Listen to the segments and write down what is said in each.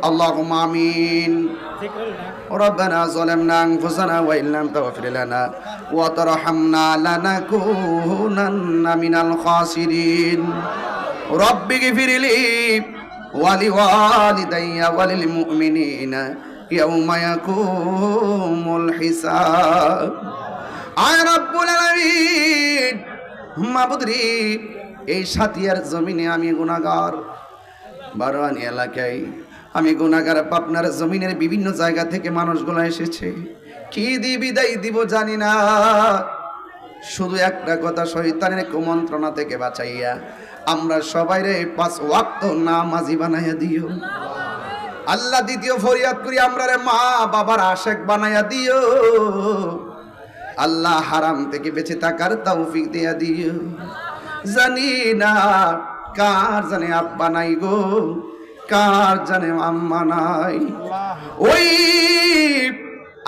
আল্লাহুম্মা আমিন। ربنا ظلمنا أنفسنا وإن لم تغفر لنا وترحمنا لنكونن من الخاسرين رب اغفر لي ولوالدي وللمؤمنين يوم يقوم الحساب আয় রব্বুল আলামিন। মাবুদরি এই সাতিয়ার জমিনে আমি গুনাহগার, বারোয়ানি এলাকায় আমি গুনাহগার। পাবনার জমিনের বিভিন্ন জায়গা থেকে মানুষগুলো এসেছে, কি দিয়ে বিদায় দিব জানি না। শুধু একটা কথা, শয়তানের কুমন্ত্রণা থেকে বাঁচাইয়া আমরা সবাই রে 5 ওয়াক্ত নামাজি বানাইয়া দিও আল্লাহ। দ্বিতীয় ফরিয়াদ করি, আমরা রে মা বাবার আশেক বানাইয়া দিও আল্লাহ। হারাম থেকে বেঁচে থাকার তৌফিক দিয়া দিও। জানি না কার জানে আব্বা নাই গো, কার জানে আম্মা নাই। ওই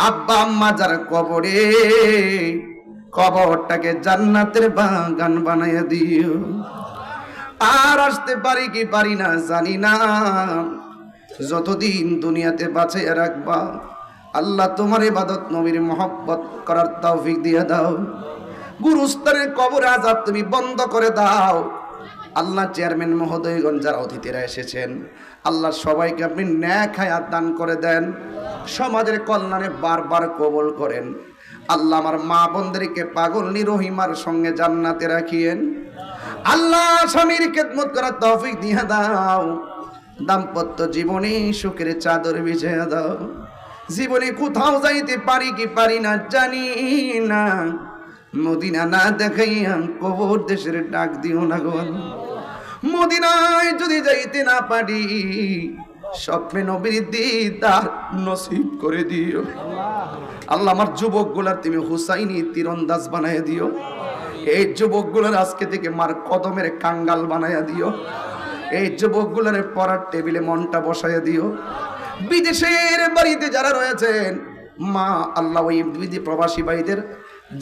আব্বা আম্মা যার কবরে, কবরটাকে জান্নাতের বাগান বানাইয়া দিও। আর আসতে পারি কি পারি না জানি না, যতদিন দুনিয়াতে বাঁচাইয়া রাখবা আল্লাহ তোমার ইবাদত নবীর মহব্বত করার তৌফিক দিয়ে দাও। গুরুস্থানের কবর আযাব তুমি বন্ধ করে দাও আল্লাহ। চেয়ারম্যান মহোদয়গণ যারা অতিথিরা এসেছেন আল্লাহ সবাইকে আপনি নেক হায়াত দান করে দেন, সমাজের কল্যাণে বারবার কবুল করেন আল্লাহ। আমার মা বোনদেরকে পাগলনি রহিমার সঙ্গে জান্নাতে রাখিয়েন আল্লাহ। স্বামীর খেদমত করার তৌফিক দিয়ে দাও। দাম্পত্য জীবনে সুখের চাদর বিছিয়ে দাও। জীবনে কোথাও যাইতে পারি কি পারি না জানি না, মদিনা না দেখাইয়া কবর দেশের ডাক দিও না গো। মদিনায় যদি যাইতে না পারি স্বপ্নে নবীর দিদার নসিব করে দিও আল্লাহ। আমার যুবকগুলার তুমি হুসাইনি তীরন্দাজ বানাইয়া দিও। এই যুবকগুলার আজকে থেকে মার কদমের কাঙ্গাল বানাইয়া দিও। এই যুবকগুলার পড়ার টেবিলে মনটা বসাইয়া দিও। বিদেশের বাড়িতে যারা রয়েছেন মা আল্লাহ, ওই বিদেশি প্রবাসী ভাইদের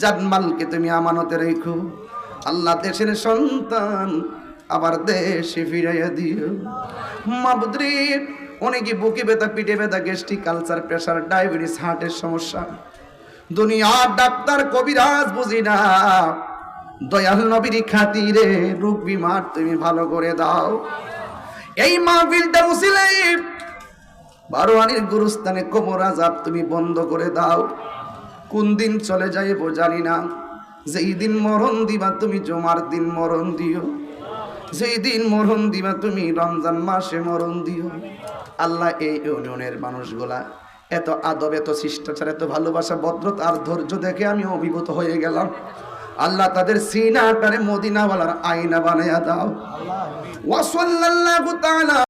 জানমালকে তুমি আমানতে রেখো আল্লাহ। দেশের সন্তান আবার দেশে ফিরাইয়া দিও। মাবুদরি অনেকে বুকে ব্যথা, পিঠে ব্যথা, গ্যাস্ট্রিক, কালচার, প্রেশার, ডায়াবেটিস, হার্টের সমস্যা, দুনিয়ার ডাক্তার কবিরাজ বুঝি না, দয়াল নবীর খাতিরে রোগ বিমার তুমি ভালো করে দাও। এই মাহফিলটা উসিলাই বারোয়ানির গুরুস্থানে কবর আযাব তুমি বন্ধ করে দাও। কোন দিন চলে যাইব জানি না, যেই দিন মরণ দিবা তুমি জুমার দিন মরণ দিও, যেই দিন মরণ দিবা তুমি রমজান মাসে মরণ দিও আল্লাহ। এই ইউনিয়নের মানুষগুলা এত আদব, এত শিষ্টাচার, এত ভালোবাসা, ভদ্রতা আর ধৈর্য দেখে আমি অভিভূত হয়ে গেলাম আল্লাহ। তাদের সিনাটারে মদিনাওয়ালার আয়না বানাইয়া দাও। ওয়া সাল্লাল্লাহু তাআলা